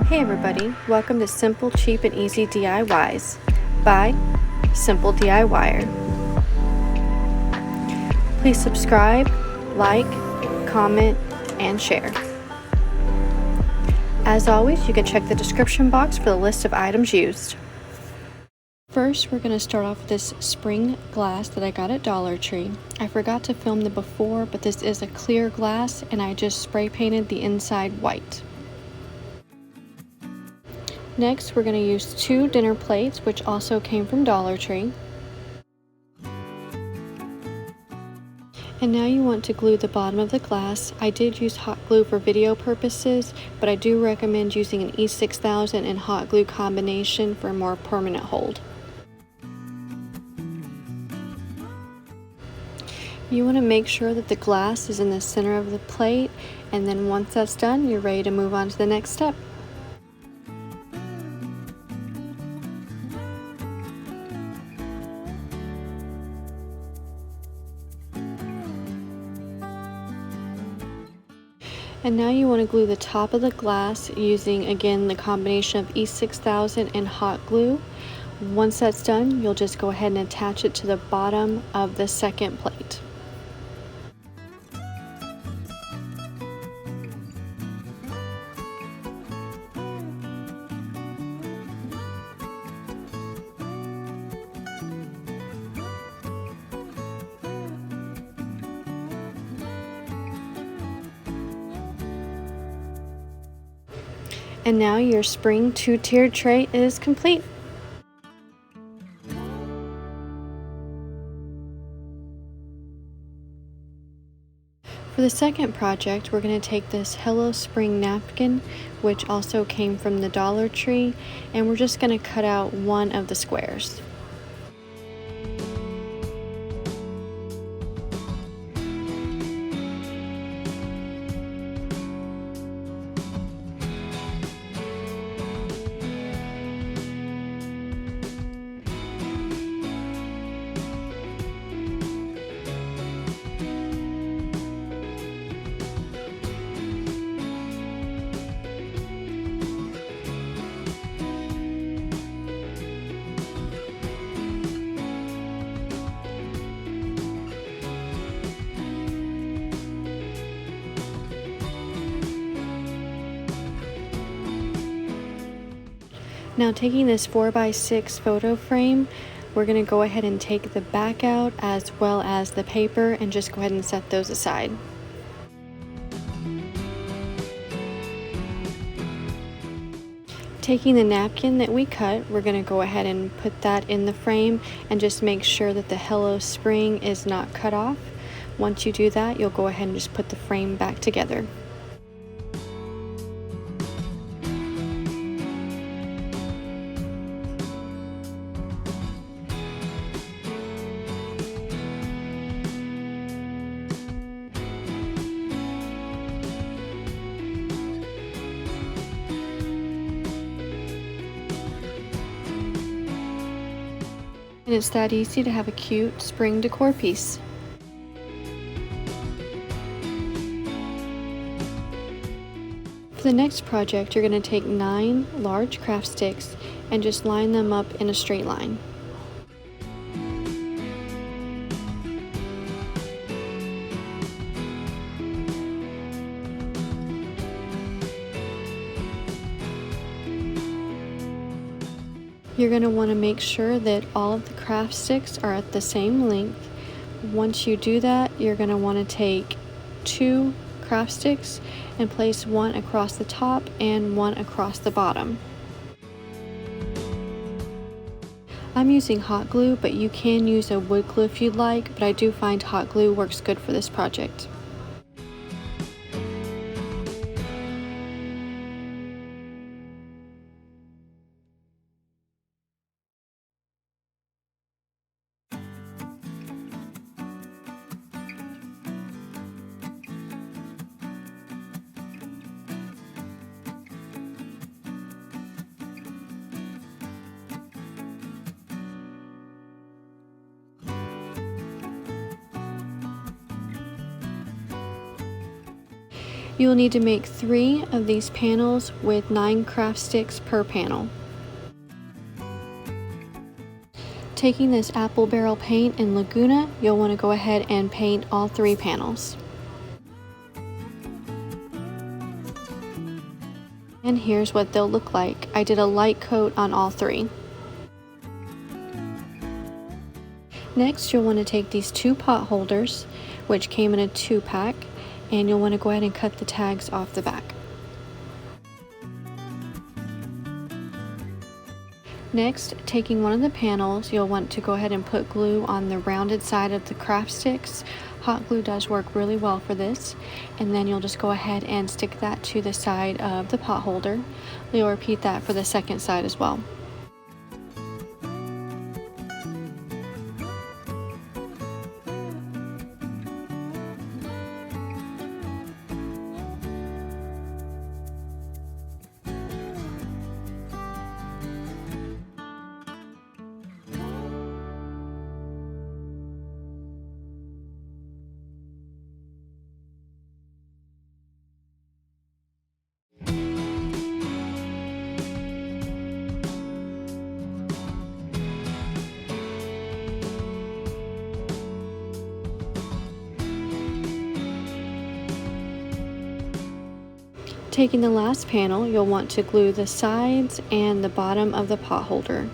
Hey everybody, welcome to Simple, Cheap, and Easy DIYs by Simple DIYer. Please subscribe, like, comment, and share. As always, you can check the description box for the list of items used. First, we're going to start off with this spring glass that I got at Dollar Tree. I forgot to film the before, but this is a clear glass and I just spray painted the inside white. Next, we're going to use 2 dinner plates, which also came from Dollar Tree. And now you want to glue the bottom of the glass. I did use hot glue for video purposes, but I do recommend using an E6000 and hot glue combination for a more permanent hold. You want to make sure that the glass is in the center of the plate, and then once that's done, you're ready to move on to the next step. And now you want to glue the top of the glass using, again, the combination of E6000 and hot glue. Once that's done, you'll just go ahead and attach it to the bottom of the second plate. And now your spring 2-tiered tray is complete. For the second project, we're going to take this Hello Spring napkin, which also came from the Dollar Tree, and we're just going to cut out one of the squares. Now, taking this 4x6 photo frame, we're going to go ahead and take the back out as well as the paper and just go ahead and set those aside. Taking the napkin that we cut, we're going to go ahead and put that in the frame and just make sure that the Hello Spring is not cut off. Once you do that, you'll go ahead and just put the frame back together. And it's that easy to have a cute spring decor piece. For the next project, you're going to take 9 large craft sticks and just line them up in a straight line. You're going to want to make sure that all of the craft sticks are at the same length. Once you do that, you're going to want to take 2 craft sticks and place one across the top and one across the bottom. I'm using hot glue, but you can use a wood glue if you'd like, but I do find hot glue works good for this project. You will need to make 3 of these panels with 9 craft sticks per panel. Taking this apple barrel paint in Laguna, you'll want to go ahead and paint all 3 panels. And here's what they'll look like. I did a light coat on all 3. Next, you'll want to take these 2 pot holders, which came in a 2-pack, and you'll want to go ahead and cut the tags off the back. Next, taking one of the panels, you'll want to go ahead and put glue on the rounded side of the craft sticks. Hot glue does work really well for this. And then you'll just go ahead and stick that to the side of the pot holder. You'll repeat that for the second side as well. Taking the last panel, you'll want to glue the sides and the bottom of the pot holder.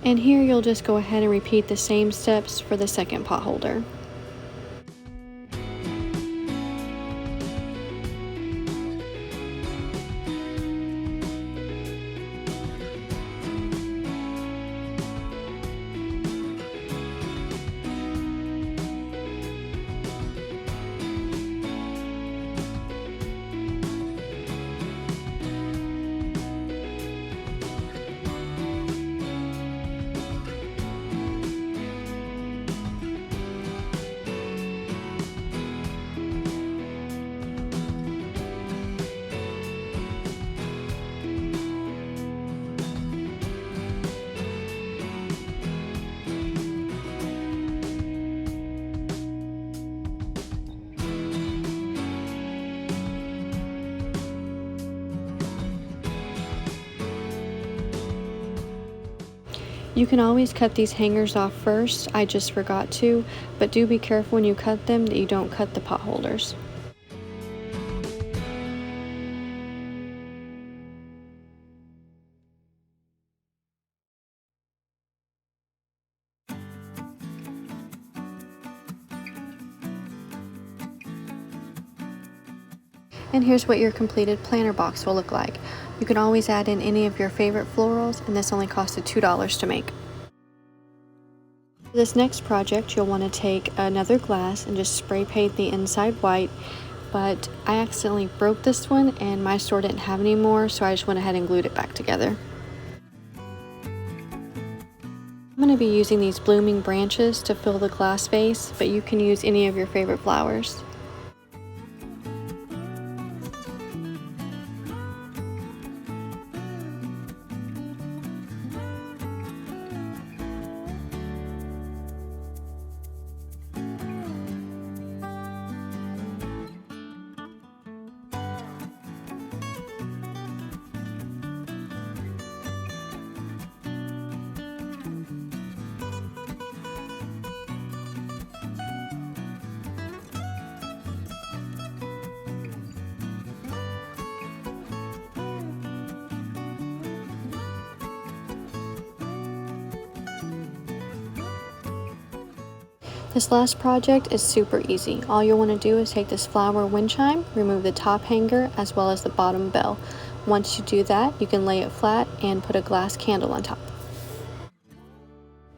And here you'll just go ahead and repeat the same steps for the second pot holder. You can always cut these hangers off first, I just forgot to, but do be careful when you cut them that you don't cut the pot holders. And here's what your completed planter box will look like. You can always add in any of your favorite florals, and this only costed $2 to make. For this next project, you'll want to take another glass and just spray paint the inside white, but I accidentally broke this one and my store didn't have any more, so I just went ahead and glued it back together. I'm going to be using these blooming branches to fill the glass vase, but you can use any of your favorite flowers. This last project is super easy. All you'll want to do is take this flower wind chime, remove the top hanger as well as the bottom bell. Once you do that, you can lay it flat and put a glass candle on top.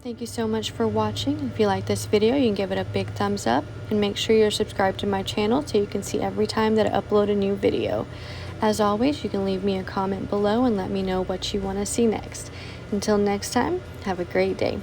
Thank you so much for watching. If you like this video, you can give it a big thumbs up and make sure you're subscribed to my channel so you can see every time that I upload a new video. As always, you can leave me a comment below and let me know what you want to see next. Until next time, have a great day.